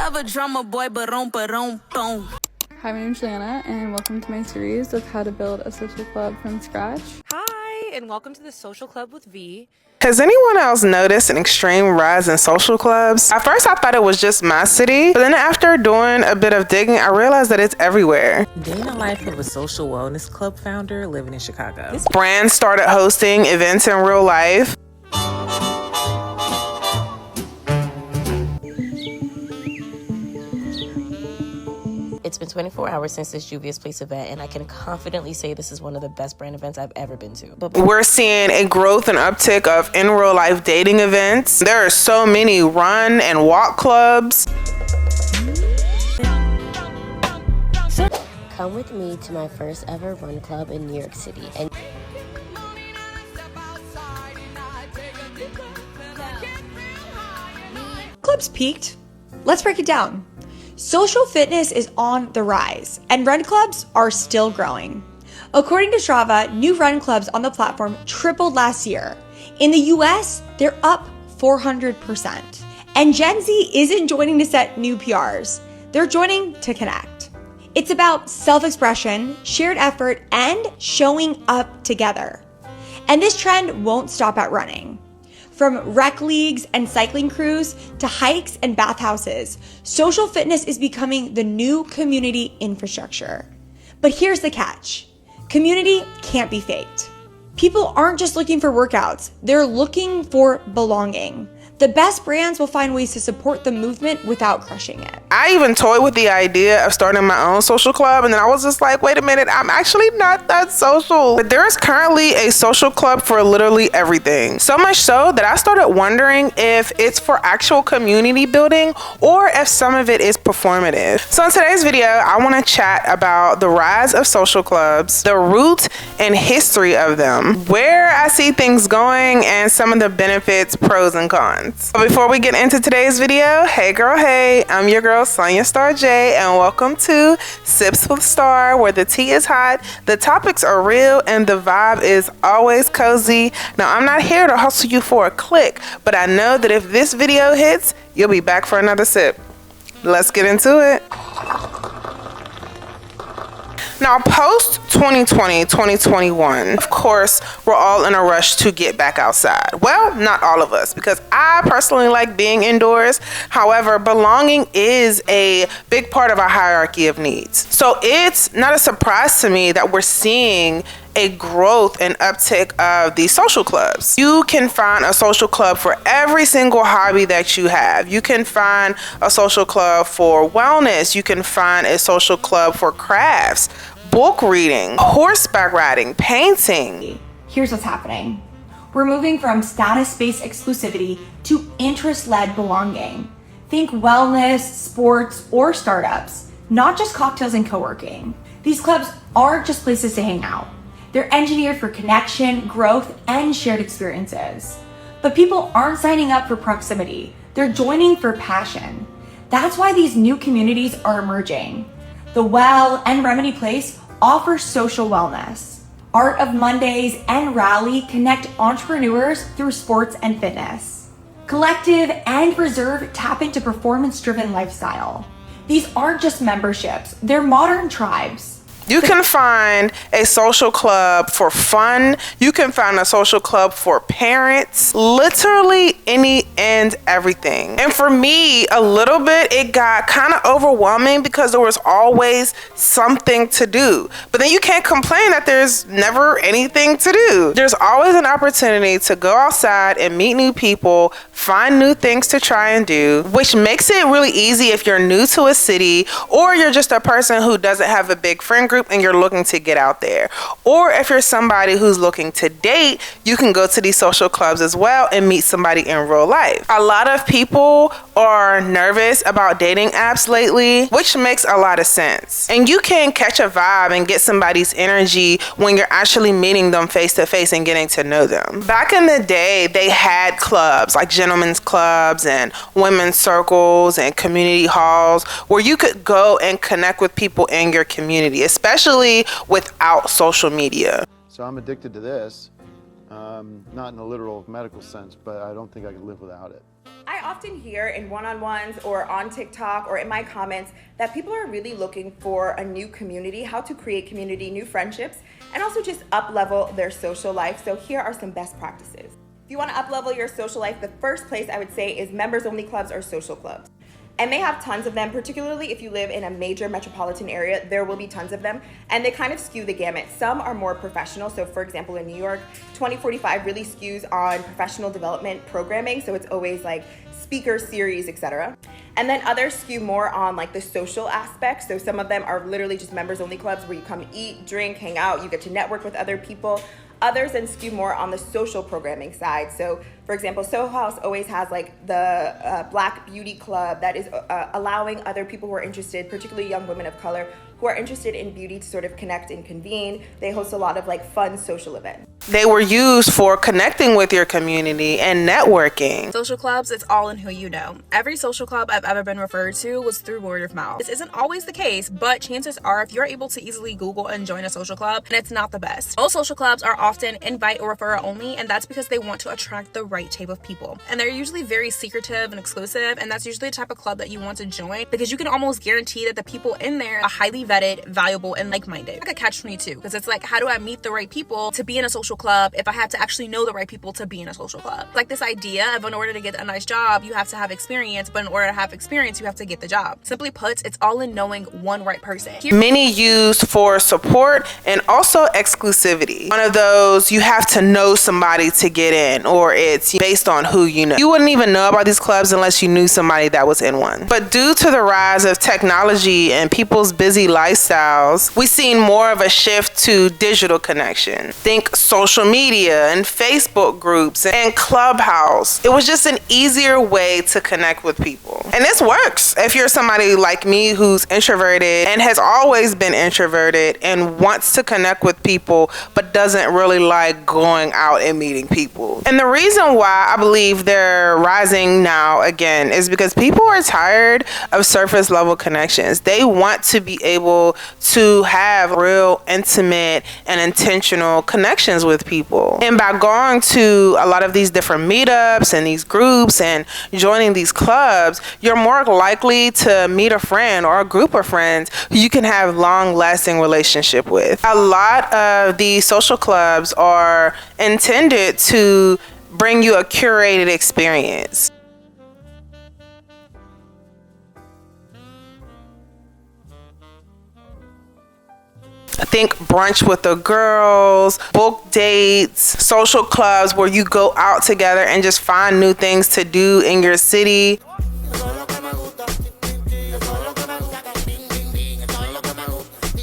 love a drummer boy, boom. Hi, my name's Jana, and welcome to my series of how to build a social club from scratch. Hi, and welcome to the Social Club with V. Has anyone else noticed an extreme rise in social clubs? At first I thought it was just my city, but then after doing a bit of digging, I realized that it's everywhere. Day in the life of a social wellness club founder living in Chicago. Brands started hosting events in real life. It's been 24 hours since this Juvia's Place event, and I can confidently say this is one of the best brand events I've ever been to. But we're seeing a growth and uptick of in real life dating events. There are so many run and walk clubs. come with me to my first ever run club in New York City. And clubs peaked. Let's break it down. Social fitness is on the rise, and run clubs are still growing. According to Strava, new run clubs on the platform tripled last year. In the US, they're up 400%. And Gen Z isn't joining to set new PRs. They're joining to connect. It's about self-expression, shared effort, and showing up together. And this trend won't stop at running. From rec leagues and cycling crews to hikes and bathhouses, social fitness is becoming the new community infrastructure. But here's the catch. Community can't be faked. People aren't just looking for workouts, they're looking for belonging. The best brands will find ways to support the movement without crushing it. I even toyed with the idea of starting my own social club, and then I was just like, wait a minute, I'm actually not that social. But there is currently a social club for literally everything. So much so that I started wondering if it's for actual community building or if some of it is performative. So in today's video, I want to chat about the rise of social clubs, the root and history of them, where I see things going, and some of the benefits, pros, and cons. But before we get into today's video, hey girl, hey, I'm your girl Sonia Star J, and welcome to Sips with Star, where the tea is hot, the topics are real, and the vibe is always cozy. Now, I'm not here to hustle you for a click, but I know that if this video hits, you'll be back for another sip. Let's get into it. Now, post 2020, 2021, of course, we're all in a rush to get back outside. Well, not all of us, because I personally like being indoors. However, belonging is a big part of our hierarchy of needs. So it's not a surprise to me that we're seeing a growth and uptick of these social clubs. You can find a social club for every single hobby that you have. You can find a social club for wellness. You can find a social club for crafts, book reading, horseback riding, painting. Here's what's happening. We're moving from status-based exclusivity to interest-led belonging. Think wellness, sports, or startups, not just cocktails and co-working. These clubs aren't just places to hang out. They're engineered for connection, growth, and shared experiences. But people aren't signing up for proximity. They're joining for passion. That's why these new communities are emerging. The Well and Remedy Place offer social wellness. Art of Mondays and Rally connect entrepreneurs through sports and fitness. Collective and Reserve tap into performance-driven lifestyle. These aren't just memberships, they're modern tribes. You can find a social club for fun. You can find a social club for parents. Literally any and everything. And for me, a little bit, it got kind of overwhelming because there was always something to do. But then you can't complain that there's never anything to do. There's always an opportunity to go outside and meet new people, find new things to try and do, which makes it really easy if you're new to a city or you're just a person who doesn't have a big friend group and you're looking to get out there. Or if you're somebody who's looking to date, you can go to these social clubs as well and meet somebody in real life. A lot of people are nervous about dating apps lately, which makes a lot of sense. And you can catch a vibe and get somebody's energy when you're actually meeting them face to face and getting to know them. Back in the day, they had clubs like gentlemen's clubs and women's circles and community halls where you could go and connect with people in your community, especially without social media. So I'm addicted to this, not in a literal medical sense, but I don't think I could live without it. I often hear in one-on-ones or on TikTok or in my comments that people are really looking for a new community, how to create community, new friendships, and also just up-level their social life. So here are some best practices. If you want to up-level your social life, the first place I would say is members-only clubs or social clubs. And they have tons of them, particularly if you live in a major metropolitan area, there will be tons of them. And they kind of skew the gamut. Some are more professional. So for example, in New York, 2045 really skews on professional development programming. So it's always like speaker series, etc. And then others skew more on like the social aspect. So some of them are literally just members only clubs where you come eat, drink, hang out, you get to network with other people. Others then skew more on the social programming side. So for example, Soho House always has like the Black Beauty Club that is allowing other people who are interested, particularly young women of color, who are interested in beauty to sort of connect and convene. They host a lot of like fun social events. They were used for connecting with your community and networking. Social clubs, it's all in who you know. Every social club I've ever been referred to was through word of mouth. This isn't always the case, but chances are if you're able to easily Google and join a social club, and it's not the best. Most social clubs are often invite or referral only, and that's because they want to attract the right type of people. And they're usually very secretive and exclusive, and that's usually the type of club that you want to join because you can almost guarantee that the people in there are highly vetted, valuable, and like-minded. Like a catch-22, because it's like, how do I meet the right people to be in a social club if I have to actually know the right people to be in a social club? Like this idea of in order to get a nice job, you have to have experience, but in order to have experience, you have to get the job. Simply put, it's all in knowing one right person. Many used for support and also exclusivity. One of those, you have to know somebody to get in, or it's based on who you know. You wouldn't even know about these clubs unless you knew somebody that was in one. But due to the rise of technology and people's busy lifestyles, we've seen more of a shift to digital connection. Think social media and Facebook groups and Clubhouse. It was just an easier way to connect with people. And this works if you're somebody like me who's introverted and has always been introverted and wants to connect with people but doesn't really like going out and meeting people. And the reason why I believe they're rising now again is because people are tired of surface level connections. They want to be able to have real, intimate, and intentional connections with people. And by going to a lot of these different meetups and these groups and joining these clubs, you're more likely to meet a friend or a group of friends who you can have long-lasting relationship with. A lot of these social clubs are intended to bring you a curated experience. I think brunch with the girls, book dates, social clubs where you go out together and just find new things to do in your city.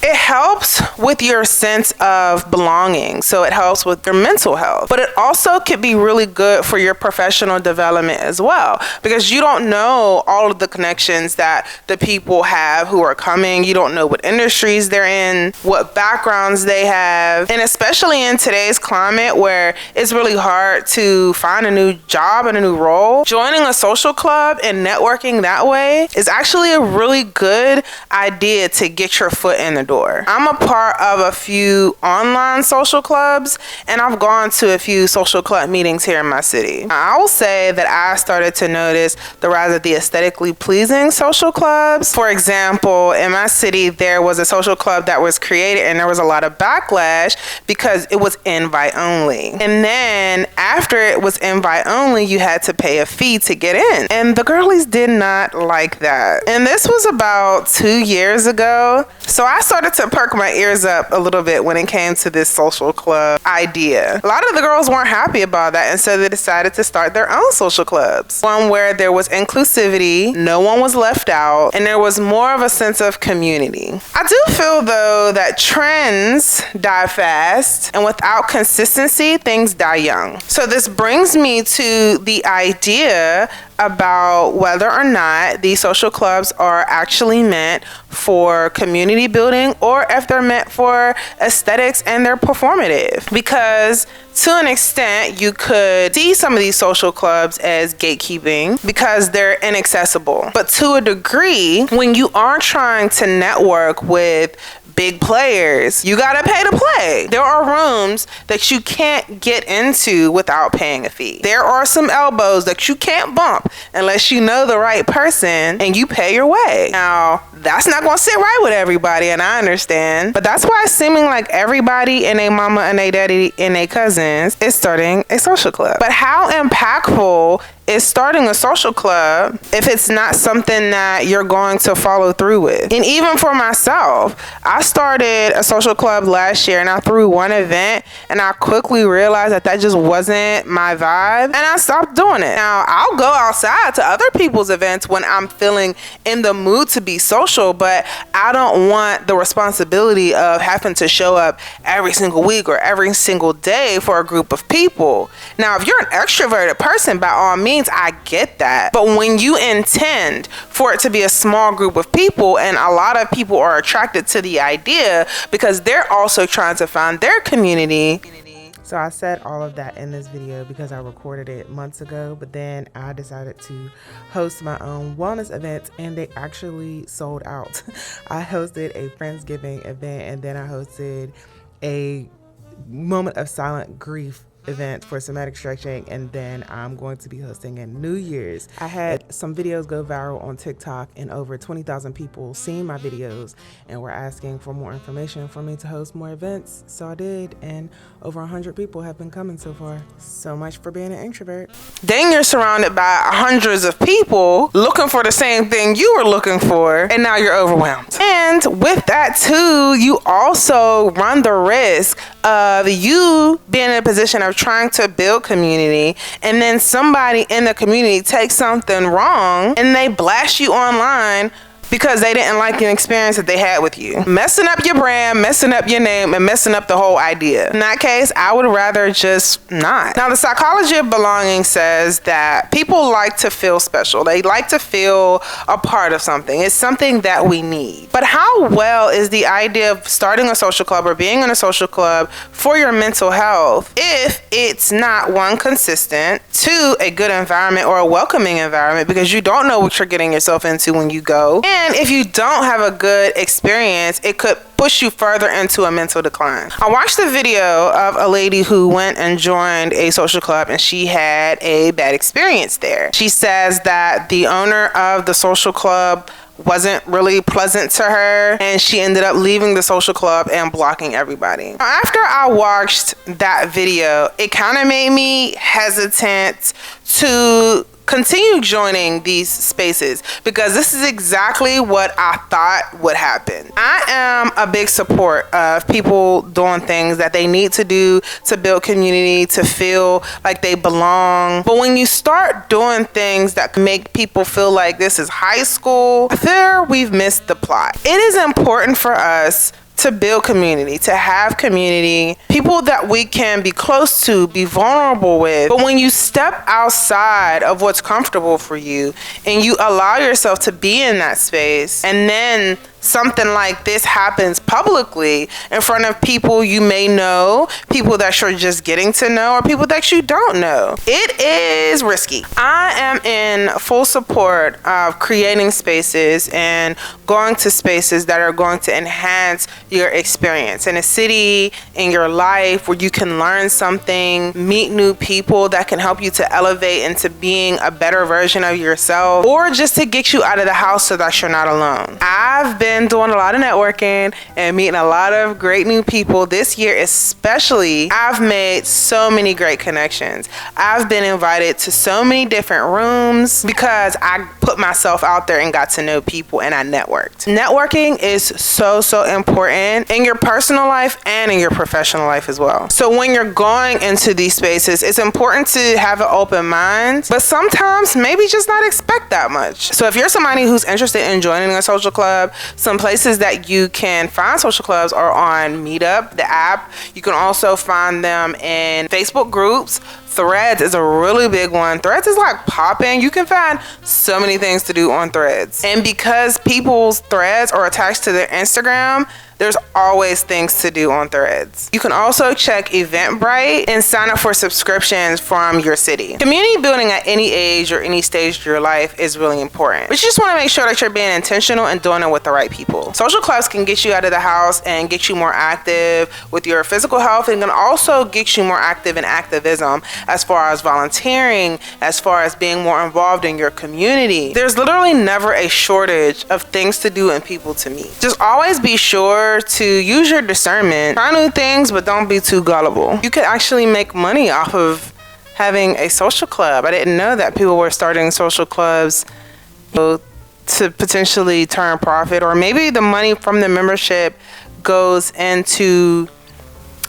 It helps with your sense of belonging, so it helps with your mental health. But it also could be really good for your professional development as well, because you don't know all of the connections that the people have who are coming. You don't know what industries they're in, what backgrounds they have. And especially in today's climate where it's really hard to find a new job and a new role, joining a social club and networking that way is actually a really good idea to get your foot in the door. I'm a part of a few online social clubs, and I've gone to a few social club meetings here in my city. I will say that I started to notice the rise of the aesthetically pleasing social clubs. For example, in my city, there was a social club that was created, and there was a lot of backlash because it was invite only. And then after it was invite only, you had to pay a fee to get in. And the girlies did not like that. And this was about 2 years ago. So I started to perk my ears up a little bit when it came to this social club idea. A lot of the girls weren't happy about that, and so they decided to start their own social clubs. One where there was inclusivity, no one was left out, and there was more of a sense of community. I do feel though that trends die fast, and without consistency, things die young. So this brings me to the idea about whether or not these social clubs are actually meant for community building or if they're meant for aesthetics and they're performative. Because to an extent, you could see some of these social clubs as gatekeeping because they're inaccessible. But to a degree, when you are trying to network with big players, you gotta pay to play. There are rooms that you can't get into without paying a fee. There are some elbows that you can't bump unless you know the right person and you pay your way. Now, that's not gonna sit right with everybody, and I understand, but that's why it's seeming like everybody and their mama and their daddy and their cousins is starting a social club. But how impactful is starting a social club if it's not something that you're going to follow through with? And even for myself, I started a social club last year and I threw one event and I quickly realized that just wasn't my vibe and I stopped doing it. Now, I'll go outside to other people's events when I'm feeling in the mood to be social, but I don't want the responsibility of having to show up every single week or every single day for a group of people. Now, if you're an extroverted person, by all means, I get that. But when you intend for it to be a small group of people, and a lot of people are attracted to the idea because they're also trying to find their community. So I said all of that in this video because I recorded it months ago, but then I decided to host my own wellness events and they actually sold out. I hosted a Friendsgiving event and then I hosted a moment of silent grief event for somatic stretching, and then I'm going to be hosting a New Year's. I had some videos go viral on TikTok and over 20,000 people seen my videos and were asking for more information for me to host more events, so I did, and over 100 people have been coming so far. So much for being an introvert. Then you're surrounded by hundreds of people looking for the same thing you were looking for, and now you're overwhelmed. And with that too, you also run the risk of you being in a position of trying to build community, and then somebody in the community takes something wrong and they blast you online because they didn't like an experience that they had with you. Messing up your brand, messing up your name, and messing up the whole idea. In that case, I would rather just not. Now, the psychology of belonging says that people like to feel special. They like to feel a part of something. It's something that we need. But how well is the idea of starting a social club or being in a social club for your mental health if it's not, one, consistent, two, a good environment or a welcoming environment, because you don't know what you're getting yourself into when you go. And if you don't have a good experience, it could push you further into a mental decline. I watched a video of a lady who went and joined a social club and she had a bad experience there. She says that the owner of the social club wasn't really pleasant to her and she ended up leaving the social club and blocking everybody. After I watched that video, it kind of made me hesitant to continue joining these spaces because this is exactly what I thought would happen. I am a big support of people doing things that they need to do to build community, to feel like they belong. But when you start doing things that make people feel like this is high school, I fear we've missed the plot. It is important for us to build community, to have community, people that we can be close to, be vulnerable with. But when you step outside of what's comfortable for you and you allow yourself to be in that space, and then something like this happens publicly in front of people you may know, people that you're just getting to know, or people that you don't know, it is risky. I am in full support of creating spaces and going to spaces that are going to enhance your experience in a city, in your life, where you can learn something, meet new people that can help you to elevate into being a better version of yourself, or just to get you out of the house so that you're not alone. I've been doing a lot of networking and meeting a lot of great new people this year, especially. I've made so many great connections. I've been invited to so many different rooms because I put myself out there and got to know people and I networked. Networking is so important in your personal life and in your professional life as well. So when you're going into these spaces, it's important to have an open mind, but sometimes maybe just not expect that much. So if you're somebody who's interested in joining a social club, some places that you can find social clubs are on Meetup, the app. You can also find them in Facebook groups. Threads is a really big one. Threads is like popping. You can find so many things to do on Threads. And because people's threads are attached to their Instagram, there's always things to do on Threads. You can also check Eventbrite and sign up for subscriptions from your city. Community building at any age or any stage of your life is really important. But you just want to make sure that you're being intentional and doing it with the right people. Social clubs can get you out of the house and get you more active with your physical health, and can also get you more active in activism as far as volunteering, as far as being more involved in your community. There's literally never a shortage of things to do and people to meet. Just always be sure to use your discernment. Try new things, but don't be too gullible. You could actually make money off of having a social club. I didn't know that people were starting social clubs to potentially turn profit, or maybe the money from the membership goes into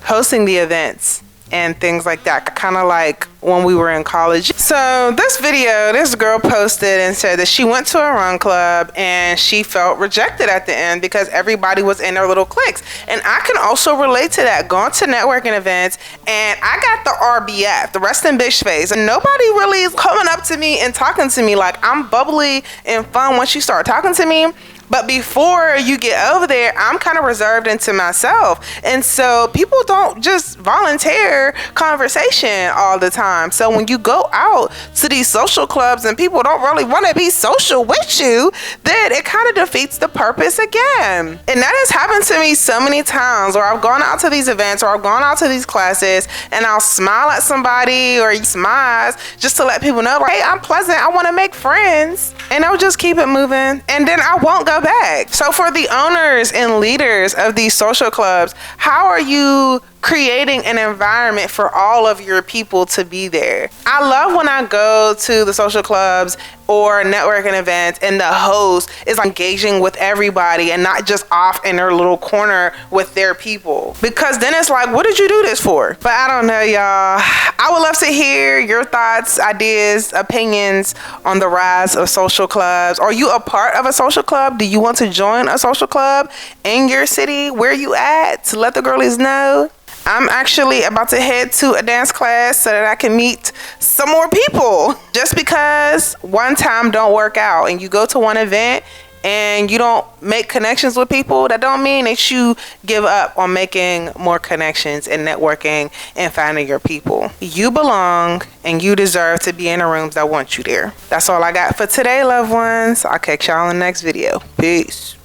hosting the events and things like that, kind of like when we were in college. So this video, this girl posted and said that she went to a run club and she felt rejected at the end because everybody was in their little cliques. And I can also relate to that, going to networking events, and I got the RBF, the resting bitch face, and nobody really is coming up to me and talking to me. Like, I'm bubbly and fun once you start talking to me, but before you get over there, I'm kind of reserved into myself. And so people don't just volunteer conversation all the time. So when you go out to these social clubs and people don't really want to be social with you, then it kind of defeats the purpose again. And that has happened to me so many times, where I've gone out to these events or I've gone out to these classes and I'll smile at somebody or smiles just to let people know, like, hey, I'm pleasant, I want to make friends. And I'll just keep it moving, and then I won't go back. So for the owners and leaders of these social clubs, how are you creating an environment for all of your people to be there? I love when I go to the social clubs or networking events and the host is engaging with everybody and not just off in their little corner with their people, because then it's like, what did you do this for? But I don't know, y'all. I would love to hear your thoughts, ideas, opinions on the rise of social clubs. Are you a part of a social club? Do you want to join a social club in your city? Where you at? To let the girlies know. I'm actually about to head to a dance class so that I can meet some more people. Just because one time don't work out and you go to one event and you don't make connections with people, that don't mean that you give up on making more connections and networking and finding your people. You belong and you deserve to be in the rooms that want you there. That's all I got for today, loved ones. I'll catch y'all in the next video. Peace.